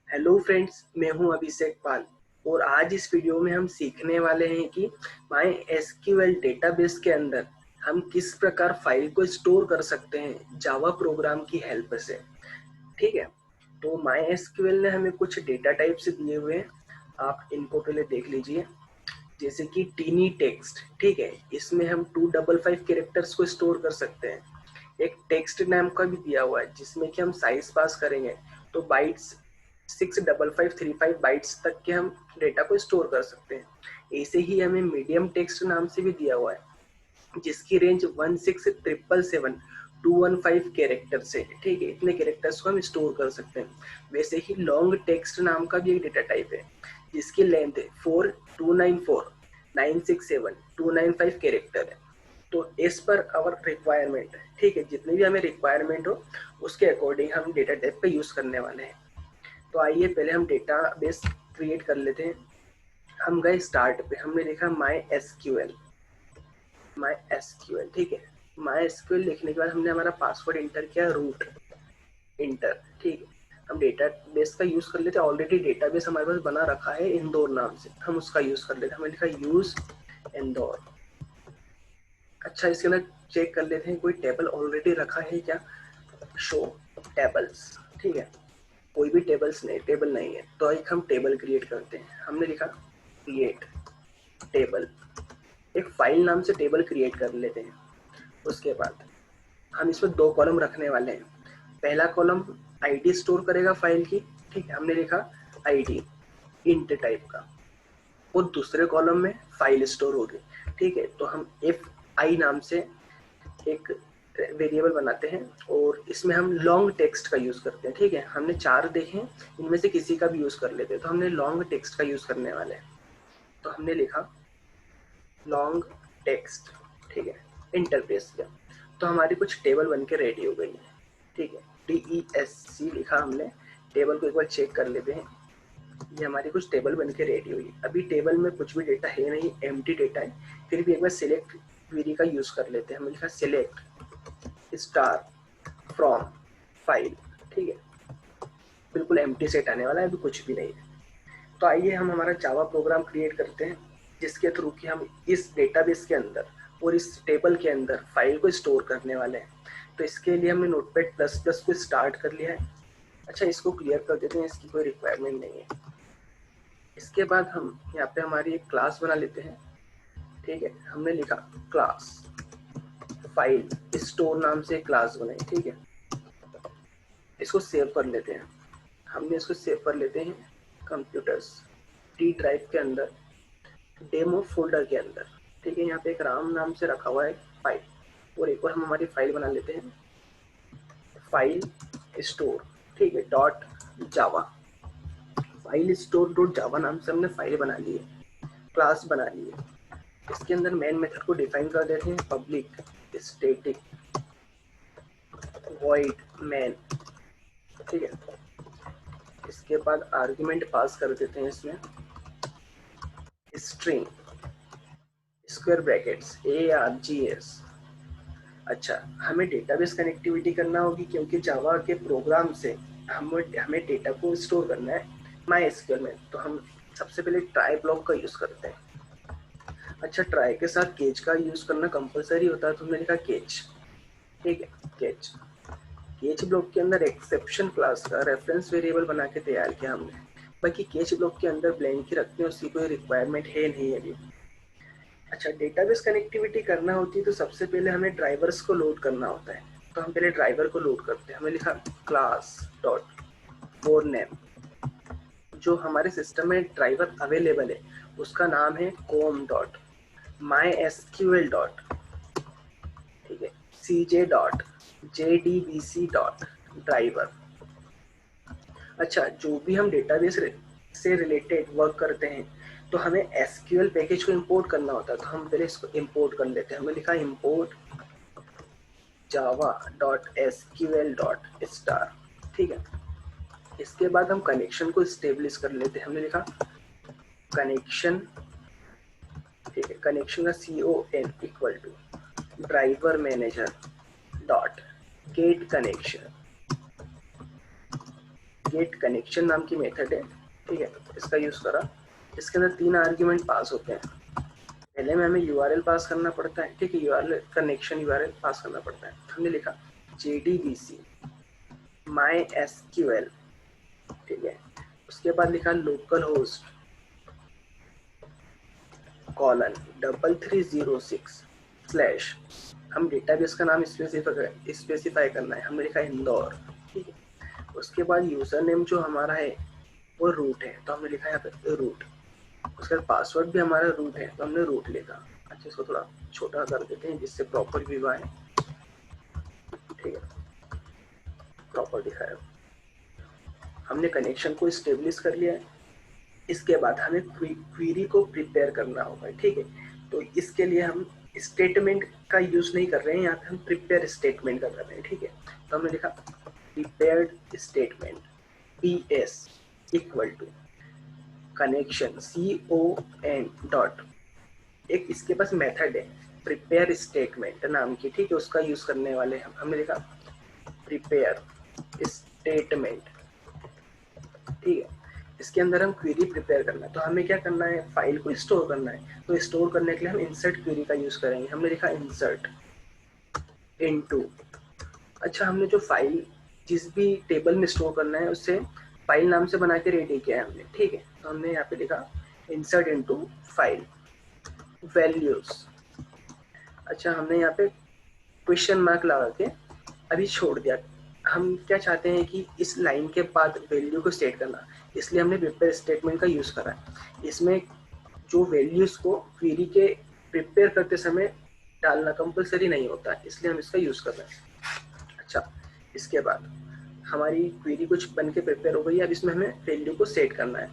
Hello friends, मैं हूं अभिषेक पाल और आज इस वीडियो में हम सीखने वाले हैं कि माई एसक्यूएल डेटाबेस के अंदर हम किस प्रकार फाइल को स्टोर कर सकते हैं जावा प्रोग्राम की हेल्प से। ठीक है, तो माई एसक्यूएल ने हमें कुछ डेटा टाइप्स दिए हुए हैं, आप इनको पहले देख लीजिए। जैसे कि टीनी टेक्स्ट, ठीक है, इसमें हम 255 कैरेक्टर्स को स्टोर कर सकते हैं। एक टेक्स्ट नाम का भी दिया हुआ है जिसमें कि हम साइज पास करेंगे तो बाइट्स 65535 बाइट्स तक के हम डेटा को स्टोर कर सकते हैं। ऐसे ही हमें मीडियम टेक्स्ट नाम से भी दिया हुआ है जिसकी रेंज 16777 कैरेक्टर से, ठीक है, इतने कैरेक्टर्स को हम स्टोर कर सकते हैं। वैसे ही लॉन्ग टेक्स्ट नाम का भी एक डेटा टाइप है जिसकी लेंथ 4294967 कैरेक्टर है। तो एज पर आवर रिक्वायरमेंट, ठीक है, जितनी भी हमें रिक्वायरमेंट हो उसके अकॉर्डिंग हम डेटा टाइप का यूज करने वाले हैं। तो आइए पहले हम डेटा बेस क्रिएट कर लेते हैं। हम गए स्टार्ट पे, हमने लिखा माई एसक्यूएल। ठीक है, माई एसक्यूएल लिखने के बाद हमने हमारा पासवर्ड इंटर किया, रूट इंटर। ठीक है, हम डेटा बेस का यूज कर लेते हैं। ऑलरेडी डेटा बेस हमारे पास बना रखा है इंदौर नाम से, हम उसका यूज कर लेते हैं। हमने लिखा यूज इंदौर। अच्छा, इसके अंदर चेक कर लेते हैं कोई टेबल ऑलरेडी रखा है क्या। शो टेबल्स, ठीक है, कोई भी टेबल नहीं है तो एक हम टेबल क्रिएट करते हैं। हमने लिखा क्रिएट टेबल, एक फाइल नाम से टेबल क्रिएट कर लेते हैं। उसके बाद हम इसमें दो कॉलम रखने वाले हैं। पहला कॉलम आईडी स्टोर करेगा फाइल की, ठीक है, हमने लिखा आईडी इंट टाइप का, और दूसरे कॉलम में फाइल स्टोर होगी। ठीक है, तो हम एफ आई नाम से एक वेरिएबल बनाते हैं और इसमें हम लॉन्ग टेक्स्ट का यूज करते हैं। ठीक है, हमने 4 देखे, इनमें से किसी का भी यूज कर लेते हैं। तो हमने लॉन्ग टेक्स्ट का यूज करने वाले हैं, तो हमने लिखा लॉन्ग टेक्स्ट, ठीक है, इंटरप्रेस किया तो हमारी कुछ टेबल बन के रेडी हो गई है। ठीक है, DESC लिखा हमने। टेबल को एक बार चेक कर लेते हैं, ये हमारी कुछ टेबल बन के रेडी हुई। अभी टेबल में कुछ भी डेटा है नहीं, एम्प्टी डेटा है। फिर भी एक बार सिलेक्ट क्वेरी का यूज कर लेते हैं। हमने लिखा सिलेक्ट स्टार फ्रॉम फाइल, ठीक है, बिल्कुल एम्प्टी सेट आने वाला है, अभी कुछ भी नहीं है। तो आइए हम हमारा जावा प्रोग्राम क्रिएट करते हैं जिसके थ्रू कि हम इस डेटाबेस के अंदर और इस टेबल के अंदर फाइल को स्टोर करने वाले हैं। तो इसके लिए हमने नोटपैड प्लस प्लस को स्टार्ट कर लिया है। अच्छा, इसको क्लियर कर देते हैं, इसकी कोई रिक्वायरमेंट नहीं है। इसके बाद हम यहाँ पे हमारी एक क्लास बना लेते हैं। ठीक है, हमने लिखा क्लास फाइल स्टोर नाम से क्लास बनाई। ठीक है, इसको सेव कर लेते हैं। हमने इसको सेव कर लेते हैं कंप्यूटर्स डी ड्राइव के अंदर, डेमो फोल्डर के अंदर। ठीक है, यहाँ पे एक राम नाम से रखा हुआ है फाइल, और एक और हम हमारी फाइल बना लेते हैं, फाइल स्टोर, ठीक है, डॉट जावा। फाइल स्टोर डॉट जावा नाम से हमने फाइल बना ली है, क्लास बना ली है। इसके अंदर मेन मेथड को डिफाइन कर देते हैं, पब्लिक स्टैटिक वॉइड मेन। ठीक है, इसके बाद आर्गुमेंट पास कर देते हैं इसमें स्ट्रिंग स्क्वायर ब्रैकेट्स ARGS। अच्छा, हमें डेटाबेस कनेक्टिविटी करना होगी क्योंकि जावा के प्रोग्राम से हमें डेटा को स्टोर करना है माई एसक्यूएल में। तो हम सबसे पहले ट्राई ब्लॉक का यूज करते हैं। अच्छा, ट्राई के साथ केच का यूज करना कंपलसरी होता है, तो हमने लिखा केच। ठीक है, केच केच ब्लॉक के अंदर एक्सेप्शन क्लास का रेफरेंस वेरिएबल बना के तैयार किया हमने। बाकी केच ब्लॉक के अंदर ब्लैंक ही रखते हैं, उसकी कोई रिक्वायरमेंट है नहीं अभी। अच्छा, डेटाबेस कनेक्टिविटी करना होती है तो सबसे पहले हमें ड्राइवर्स को लोड करना होता है। तो हम पहले ड्राइवर को लोड करते हैं। हमें लिखा क्लास डॉट फोर नेम, जो हमारे सिस्टम में ड्राइवर अवेलेबल है उसका नाम है com dot my SQL dot, ठीक है, CJ dot JDBC dot driver. अच्छा, जो भी हम डेटाबेस से रिलेटेड वर्क करते हैं तो हमें एसक्यूएल पैकेज को इंपोर्ट करना होता है, तो हम पहले इसको इंपोर्ट कर लेते हैं। हमने लिखा इंपोर्ट java.sql.star। ठीक है, इसके बाद हम कनेक्शन को स्टेब्लिश कर लेते हैं। हमने लिखा कनेक्शन, ठीक है, कनेक्शन का CON equal to driver manager dot get connection. Get connection नाम की मेथड है, ठीक है, इसका यूज करा। इसके अंदर 3 आर्ग्यूमेंट पास होते हैं। पहले में हमें यूआरएल पास करना पड़ता है, ठीक है, यूआरएल कनेक्शन यूआरएल पास करना पड़ता है। हमने लिखा JDBC MySQL, ठीक है। उसके बाद लिखा लोकल होस्ट :3306 हम डेटाबेस का नाम स्पेसिफाई करना है, हमने लिखा इंदौर, ठीक है। उसके बाद यूजर नेम जो हमारा है वो रूट है, तो हमने लिखा यहाँ पे रूट। उसके बाद पासवर्ड भी हमारा रूट है, तो हमने रूट लिखा। अच्छा, इसको थोड़ा छोटा कर देते हैं जिससे प्रॉपर व्यू आए, ठीक है, प्रॉपर दिखाया। हमने कनेक्शन को स्टेब्लिश कर लिया है। इसके बाद हमें क्वेरी को प्रिपेयर करना होगा, ठीक है। तो इसके लिए हम स्टेटमेंट का यूज नहीं कर रहे हैं, यहाँ पे हम प्रिपेयर स्टेटमेंट का कर रहे हैं, ठीक है। तो हमने लिखा prepared statement PS equal to connection CON dot, एक इसके पास मेथड है प्रिपेयर स्टेटमेंट नाम की, ठीक है, उसका यूज करने वाले हम। हमने लिखा प्रिपेयर स्टेटमेंट, ठीक है। इसके अंदर हम क्वेरी प्रिपेयर करना है, तो हमें क्या करना है, फाइल को स्टोर करना है। तो स्टोर करने के लिए हम इंसर्ट क्वेरी का यूज करेंगे। हमने लिखा इंसर्ट इनटू, अच्छा, हमने जो फाइल जिस भी टेबल में स्टोर करना है उससे फाइल नाम से बना के रेडी किया है हमने, ठीक है। तो हमने यहाँ पे लिखा इंसर्ट इनटू फाइल वैल्यूज। अच्छा, हमने यहाँ पे क्वेश्चन मार्क लगा के अभी छोड़ दिया। हम क्या चाहते हैं कि इस लाइन के बाद वैल्यू को सेट करना, इसलिए हमने प्रिपेयर स्टेटमेंट का यूज करा है। इसमें जो वैल्यूज को क्वेरी के प्रिपेयर करते समय डालना कंपलसरी नहीं होता, इसलिए हम इसका यूज कर रहे हैं। अच्छा, इसके बाद हमारी क्वेरी कुछ बन के प्रिपेयर हो गई है। अब इसमें हमें वैल्यू को सेट करना है।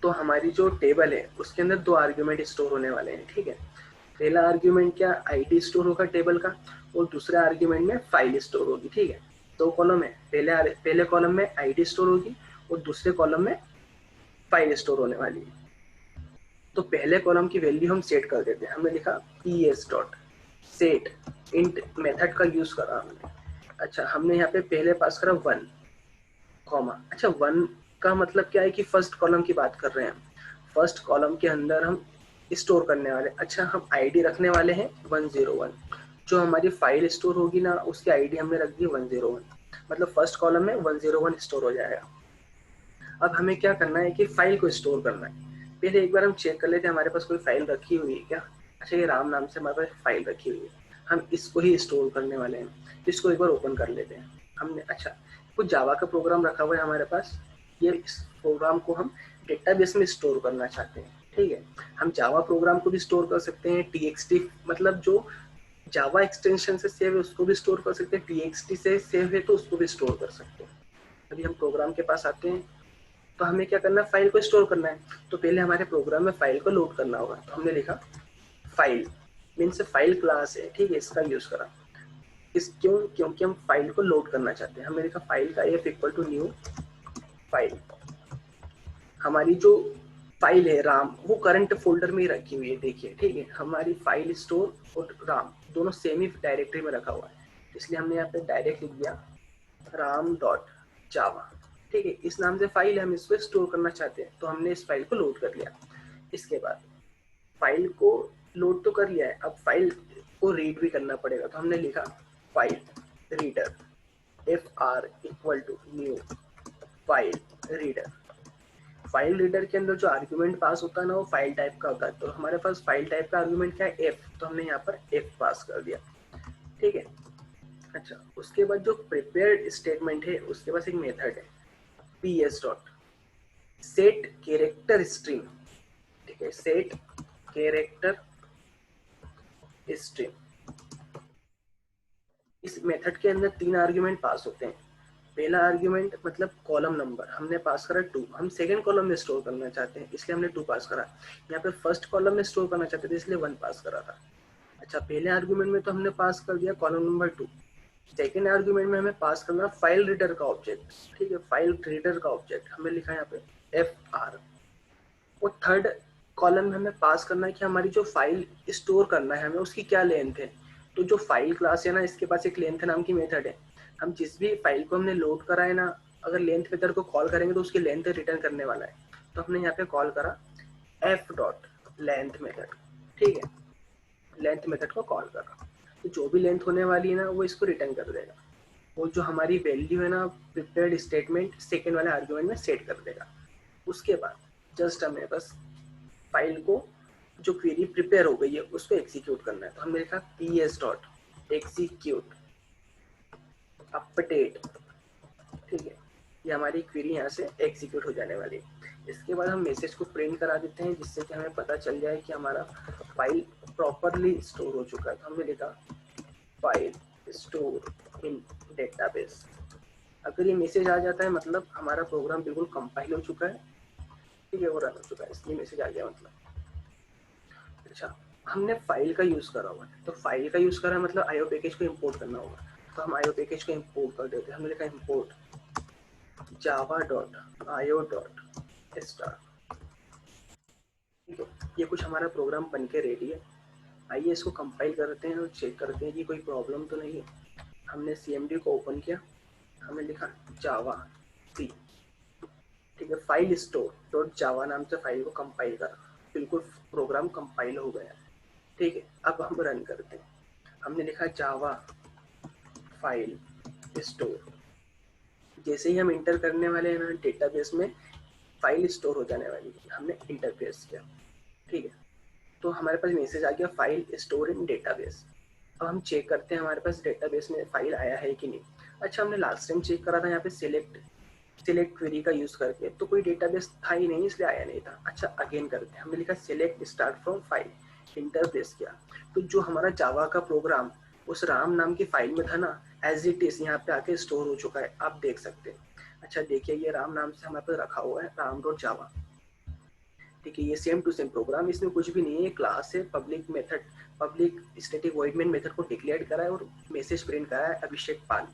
तो हमारी जो टेबल है उसके अंदर 2 आर्ग्यूमेंट स्टोर होने वाले हैं, ठीक है। पहला आर्ग्यूमेंट क्या, आईडी स्टोर होगा टेबल का, और दूसरे आर्ग्यूमेंट में फाइल स्टोर होगी, ठीक है। 2 कॉलम है, पहले कॉलम में आईडी स्टोर होगी और दूसरे कॉलम में फाइल स्टोर होने वाली है। तो पहले कॉलम की वैल्यू हम सेट कर देते हैं। हमने लिखा PS dot set int method का यूज करा हमने। अच्छा, हमने यहाँ पे पहले पास करा 1 कॉमा। अच्छा, 1 का मतलब क्या है कि फर्स्ट कॉलम की बात कर रहे हैं हम। फर्स्ट कॉलम के अंदर हम स्टोर करने वाले, अच्छा, हम आईडी रखने वाले हैं 101। जो हमारी फाइल स्टोर होगी ना, उसकी आईडी हमने रख दी 101, मतलब फर्स्ट कॉलम में 101 स्टोर हो जाएगा। अब हमें क्या करना है कि फाइल को स्टोर करना है। पहले एक बार हम चेक कर लेते हैं हमारे पास कोई फाइल रखी हुई है क्या। अच्छा, ये राम नाम से हमारे पास फाइल रखी हुई है, हम इसको ही स्टोर करने वाले हैं। इसको एक बार ओपन कर लेते हैं हमने। अच्छा, कुछ जावा का प्रोग्राम रखा हुआ है हमारे पास, ये इस प्रोग्राम को हम डेटाबेस में स्टोर करना चाहते हैं, ठीक है। हम जावा प्रोग्राम को भी स्टोर कर सकते हैं, TXT मतलब जो जावा एक्सटेंशन से सेव है उसको भी स्टोर कर सकते हैं, TXT से सेव है तो उसको भी स्टोर कर सकते हैं। अभी हम प्रोग्राम के पास आते हैं। तो हमें क्या करना है, फाइल को स्टोर करना है। तो पहले हमारे प्रोग्राम में फाइल को लोड करना होगा। तो हमने लिखा फाइल मीन्स फाइल क्लास है, ठीक है, इसका यूज करा। क्योंकि हम फाइल को लोड करना चाहते हैं। हमने लिखा फाइल का F equal to new file. हमारी जो फाइल है राम, वो करंट फोल्डर में ही रखी हुई है, देखिए, ठीक है। हमारी फाइल स्टोर और राम दोनों सेम ही डायरेक्टरी में रखा हुआ है, इसलिए हमने यहाँ पे डायरेक्ट लिख दिया राम डॉट जावा, ठीक है। इस नाम से फाइल है, हम इसको स्टोर करना चाहते हैं, तो हमने इस फाइल को लोड कर लिया। इसके बाद फाइल को लोड तो कर लिया है, अब फाइल को रीड भी करना पड़ेगा। तो हमने लिखा file reader FR equal to new file reader. File reader के अंदर जो आर्ग्यूमेंट पास होता है ना, वो फाइल टाइप का होता है। तो हमारे पास फाइल टाइप का आर्ग्यूमेंट क्या है, F, तो हमने यहाँ पर F पास कर दिया, ठीक है। अच्छा, उसके बाद जो प्रिपेयर्ड स्टेटमेंट है उसके पास एक मेथड है PS dot set character string, ठीक है, सेट कैरेक्टर स्ट्रिंग। इस मेथड के अंदर 3 आर्ग्यूमेंट पास होते हैं। पहला आर्ग्यूमेंट मतलब कॉलम नंबर हमने पास करा 2, हम सेकंड कॉलम में स्टोर करना चाहते हैं इसलिए हमने 2 पास करा। यहाँ पे फर्स्ट कॉलम में स्टोर करना चाहते थे इसलिए 1 पास करा था। अच्छा, पहले आर्ग्यूमेंट में तो हमने पास कर दिया कॉलम नंबर 2। सेकेंड आर्ग्यूमेंट में हमें पास करना फाइल रीडर का ऑब्जेक्ट, ठीक है, फाइल रीडर का ऑब्जेक्ट हमने लिखा यहाँ पे FR। और थर्ड कॉलम में हमें पास करना है कि हमारी जो फाइल स्टोर करना है हमें उसकी क्या लेंथ है। तो जो फाइल क्लास है ना, इसके पास एक लेंथ नाम की मेथड है। हम जिस भी फाइल को हमने लोड करा है ना, अगर लेंथ मेथड को कॉल करेंगे तो उसकी लेंथ रिटर्न करने वाला है, तो हमने यहाँ पे कॉल करा एफ डॉट लेंथ मेथड, ठीक है, लेंथ मेथड को कॉल करा, तो जो भी लेंथ होने वाली है ना वो इसको रिटर्न कर देगा, वो जो हमारी वैल्यू है ना प्रिपेयर्ड स्टेटमेंट सेकेंड वाले आर्ग्यूमेंट में सेट कर देगा। उसके बाद जस्ट हमें बस फाइल को जो क्वेरी प्रिपेयर हो गई है उसको एग्जीक्यूट करना है, तो हमने लिखा ps डॉट एग्जीक्यूट अपडेट, ठीक है, ये हमारी क्वेरी यहाँ से एग्जीक्यूट हो जाने वाली है। इसके बाद हम मैसेज को प्रिंट करा देते हैं जिससे कि हमें पता चल जाए कि हमारा फाइल प्रॉपरली स्टोर हो चुका है, तो हमने लिखा फाइल स्टोर इन डेटाबेस। अगर ये मैसेज आ जाता है मतलब हमारा प्रोग्राम बिल्कुल कंपाइल हो चुका है, ठीक है, वो रन हो चुका है, इसलिए मैसेज आ गया मतलब। अच्छा, हमने फाइल का यूज करा हुआ है, तो फाइल का यूज करा मतलब आईओ पैकेज को इंपोर्ट करना होगा, तो हम आईओ पैकेज को इंपोर्ट कर देते हैं। हमने लिखा इंपोर्ट java.io.star, ठीक है, ये कुछ हमारा प्रोग्राम बन के रेडी है। आइए इसको कंपाइल करते हैं और चेक करते हैं कि कोई प्रॉब्लम तो नहीं है। हमने CMD को ओपन किया, हमने लिखा जावा सी, ठीक है, फाइल स्टोर डॉट जावा नाम से फाइल को कंपाइल करा, बिल्कुल प्रोग्राम कंपाइल हो गया, ठीक है। अब हम रन करते हैं, हमने लिखा जावा फाइल स्टोर, जैसे ही हम इंटर करने वाले हैं ना डेटाबेस में फाइल स्टोर हो जाने वाली है, हमने इंटर प्रेस किया, ठीक है, तो हमारे पास मैसेज आ गया फाइल स्टोर इन डेटाबेस। अब हम चेक करते हैं हमारे पास डेटाबेस में फाइल आया है कि नहीं। अच्छा, हमने लास्ट टाइम चेक करा था यहाँ पे सिलेक्ट क्वेरी का यूज करके, तो कोई डेटाबेस था ही नहीं इसलिए आया नहीं था। अच्छा, अगेन करते हैं, हमने लिखा select start from file, enter press किया, तो जो हमारा जावा का प्रोग्राम उस राम नाम की फाइल में था ना, एज इट इज यहाँ पे आके स्टोर हो चुका है, आप देख सकते हैं। अच्छा देखिए, ये राम नाम से हमारे पास रखा हुआ है राम डॉट जावा, ठीक है, ये सेम टू सेम प्रोग्राम, इसमें कुछ भी नहीं है, क्लास है, public method, public static void main method को डिक्लेयर करा है और मैसेज प्रिंट करा है अभिषेक पाल।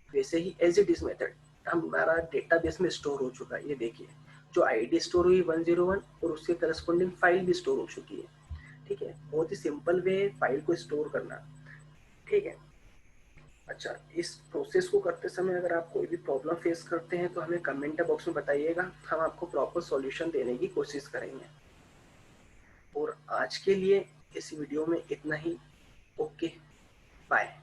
वैसे ही एज इट इज मेथड हमारा डेटाबेस में स्टोर हो चुका है, ये देखिए, जो आईडी स्टोर हुई 101 और उसके करस्पॉन्डिंग फाइल भी स्टोर हो चुकी है, ठीक है, बहुत ही सिंपल वे है फाइल को स्टोर करना, ठीक है। अच्छा, इस प्रोसेस को करते समय अगर आप कोई भी प्रॉब्लम फेस करते हैं तो हमें कमेंट बॉक्स में बताइएगा, हम आपको प्रॉपर सॉल्यूशन देने की कोशिश करेंगे। और आज के लिए इस वीडियो में इतना ही, ओके, बाय।